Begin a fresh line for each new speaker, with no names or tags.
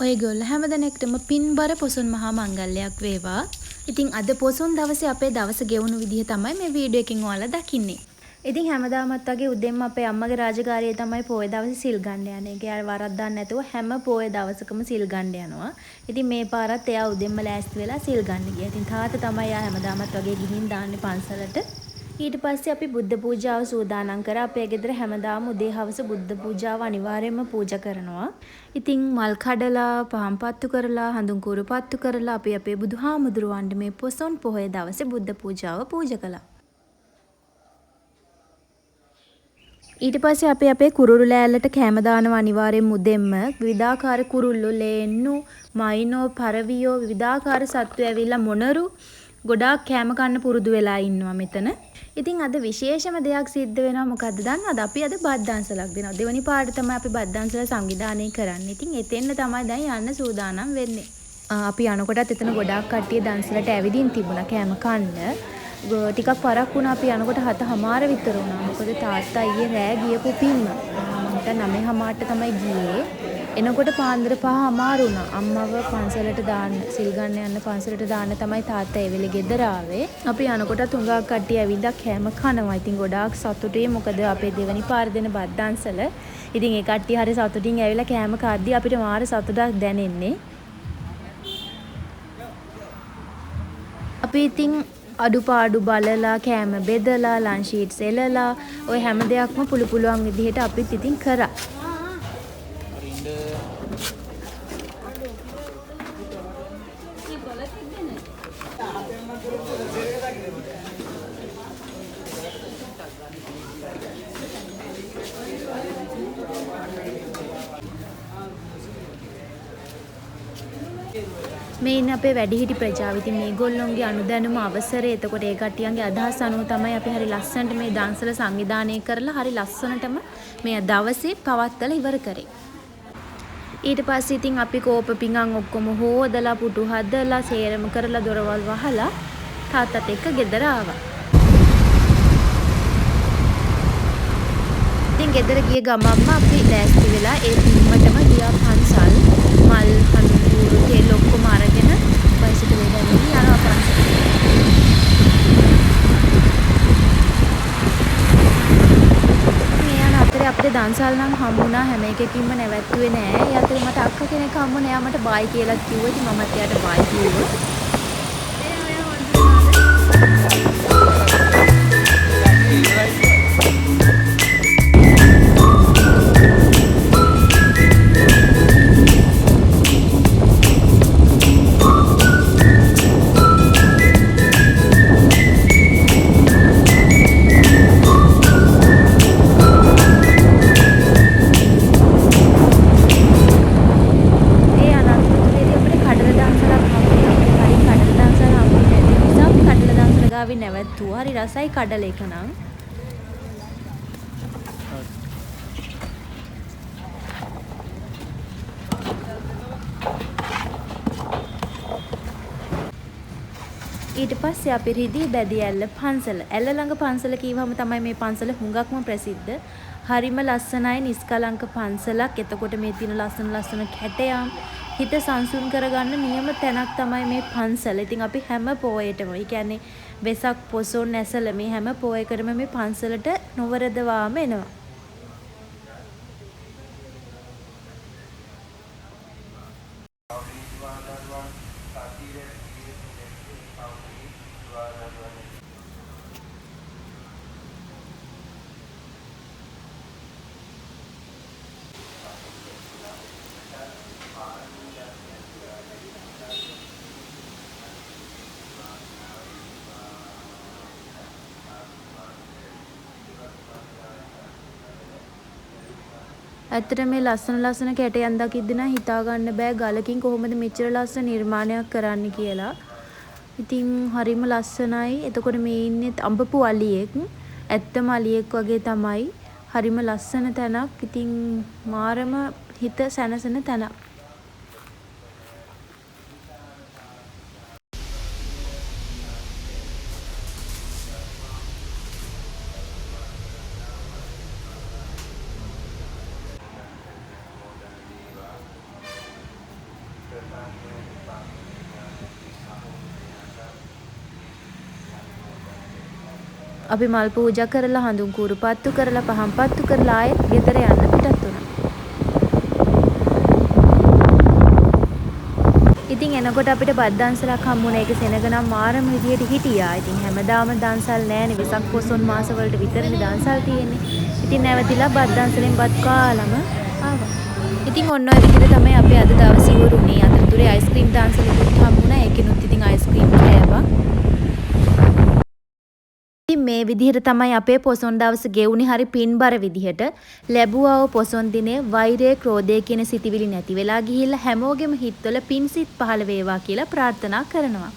ඔයගොල්ලෝ හැමදෙනෙක්ටම පින්බර පොසොන් මහා මංගල්‍යයක් වේවා. ඉතින් අද පොසොන් දවසේ අපේ දවස ගෙවුණු විදිහ තමයි මේ වීඩියෝ එකකින් ඔයාලා දකින්නේ. ඉතින් හැමදාමත් වගේ උදෙන්ම අපේ අම්මගේ රාජකාරිය තමයි පොය දවසේ සිල් ගන්න යන්නේ. ඒක යාර වරද්දන්න නැතුව හැම පොය දවසකම සිල් ගන්න යනවා. ඉතින් මේ පාරත් එයා උදෙන්ම ලෑස්ති වෙලා සිල් ගන්න ගියා. ඉතින් තාත්තා තමයි යා හැමදාමත් වගේ ගිහින් දාන්නේ පන්සලට. ඊට පස්සේ අපි බුද්ධ පූජාව සූදානම් කරා. අපේ ගෙදර හැමදාම උදේ හවස බුද්ධ පූජාව අනිවාර්යයෙන්ම පූජා කරනවා. ඉතින් මල් කඩලා, පහන් පත්තු කරලා, හඳුන් කුරු පත්තු කරලා අපි අපේ බුදුහාමුදුරුවන්ට මේ පොසොන් පොහොය දවසේ බුද්ධ පූජාව පූජා කළා. ඊට පස්සේ අපි අපේ කුරුළු ලෑල්ලට කැම දානවා අනිවාර්යෙන් මුදෙන්ම. විවිධාකාර කුරුල්ලෝ, ලේන්නු, මයිනෝ, පරවියෝ, විවිධාකාර සත්තු ඇවිල්ලා මොනරු ගොඩාක් කැම කන්න පුරුදු වෙලා ඉන්නවා මෙතන. ඉතින් අද විශේෂම දෙයක් සිද්ධ වෙනවා. මොකද්ද දන්නවද? අපි අද බත් දන්සලක් දෙනවා. දෙවනි පාඩ තමයි අපි බත් දන්සල සංවිධානය කරන්නේ. ඉතින් එතෙන්න තමයි දැන් යන්න සූදානම් වෙන්නේ. අපි යනකොටත් එතන ගොඩාක් කට්ටිය දන්සලට ඇවිදින් තිබුණා කැම කන්න. ටිකක් පරක් වුණා. අපි යනකොට 7:00 විතර වුණා. මොකද තාත්තා ඊයේ රෑ ගියපු පින්ම. මට 9:00ට තමයි ගියේ. එනකොට පාන්දර 5:00 වුණා. අම්මව පන්සලට දාන්න, සිල් ගන්න යන්න පන්සලට දාන්න තමයි තාත්තා ඒ වෙලේ ගෙදර ආවේ. අපි යනකොට තුඟක් කට්ටිය ඇවිල්ලා කෑම කනවා. ඉතින් ගොඩාක් සතුටුයි. මොකද අපේ දෙවනි පාර දෙන බත් දන්සල. ඉතින් ඒ කට්ටිය හරි සතුටින් ඇවිල්ලා කෑම කද්දි අපිට මාර සතුටක් දැනෙන්නේ. අපි ඉතින් අඩුපාඩු බලලා කෑම බෙදලා ලන්ච් ෂීට්ස් එලලා ඔය හැම දෙයක්ම පුළු පුළුවන් විදිහට අපිත් ඉතින් කරා. මේ ඉන්නේ අපේ වැඩිහිටි ප්‍රජාව. ඉතින් මේගොල්ලොන්ගේ අනුදැනුම අවසරය. එතකොට ඒ කට්ටියන්ගේ අදහස් අනුව තමයි අපි හරි ලස්සනට මේ දන්සල සංවිධානය කරලා හරි ලස්සනටම මේ දවසේ පවත්වලා ඉවර කරේ. ඊට පස්සේ ඉතින් අපි කෝප පිඟන් ඔක්කොම හොදලා පුටු හදලා සේරම කරලා දොරවල් වහලා තාත්තත් එක්ක ගෙදර ආවා. ඉතින් ගෙදර ගිය ගමන්ම අපි ලෑස්ති වෙලා ඒ පින්මටම ගියා පන්සල්. මල් හඳුරු තෙල් ඔක්කොම අරගෙන බයිසිකලේ දැවිලි යනවා පන්සලට. මේ යන අතරේ අපිට දන්සල් නම් හම්බුණා. හැම එකකින්ම නැවැත්තුවේ නෑ. ඒ අතරේ මට අක්කා කෙනෙක් හම්බුණා. එයා මට බයි කියලා කිව්වා. ඉතින් මමත් එයාට බයි කිව්වා. නැවැත්තුවා. හරි රසයි කඩල එක නම්. ඊට පස්සේ අපි රිදී බැදී ඇල්ල පන්සල. ඇල්ල ළඟ පන්සල කීවම තමයි මේ පන්සල හුඟක්ම ප්‍රසිද්ධ. හරිම ලස්සනයි නිස්කලංක පන්සලක්. එතකොට මේ තියෙන ලස්සන කැටයම් හිත සංසුන් කරගන්න නියම තැනක් තමයි මේ පන්සල. ඉතින් අපි හැම පොයේටම, ඒ කියන්නේ වෙසක් පොසොන් ඇසල මේ හැම පොයකටම මේ පන්සලට නොවරදවාම එනවා. ඇත්තට මේ ලස්සන කැටයන් දකිද්දි නම් හිතා ගන්න බෑ ගලකින් කොහොමද මෙච්චර ලස්සන නිර්මාණයක් කරන්න කියලා. ඉතින් හරිම ලස්සනයි. එතකොට මේ ඉන්නේ අඹපු අලියෙක්. ඇත්තම අලියෙක් වගේ තමයි. හරිම ලස්සන තැනක්. ඉතින් මාරම හිත සැනසෙන තැනක්. අපි මල් පූජා කරලා හඳුන් කූරු පත්තු කරලා පහන් පත්තු කරලා ආයෙත් ගෙදර යන්න පිටත් වුණා. ඉතින් එනකොට අපිට බත් දන්සලක් හම්බුණා. ඒක සෙනග නම් මාරම විදියට හිටියා. ඉතින් හැමදාම දන්සල් නෑනේ. වෙසක් පොසොන් මාස වලට විතරනේ දන්සල් තියෙන්නේ. ඉතින් නැවතිලා බත් දන්සලෙන් බත් කාලම ආවා. ඉතින් ඔන්න ඔය විදිහට තමයි අපේ අද දවස් ඉවරුනේ. අතරතුරේ අයිස්ක්‍රීම් දන්සලකුත් හම්බුණා. ඒකිනුත් ඉතින් අයිස්ක්‍රීම් කෑවා. ඉතින් මේ විදිහට තමයි අපේ පොසොන් දවස ගෙවුනේ හරි පින්බර විදිහට. ලැබුවා වූ පොසොන් දිනේ වෛරය, ක්‍රෝධය කියන සිතිවිලි නැති වෙලා ගිහිල්ලා හැමෝගෙම හිතවල පින්සිත පහළ වේවා කියලා ප්‍රාර්ථනා කරනවා.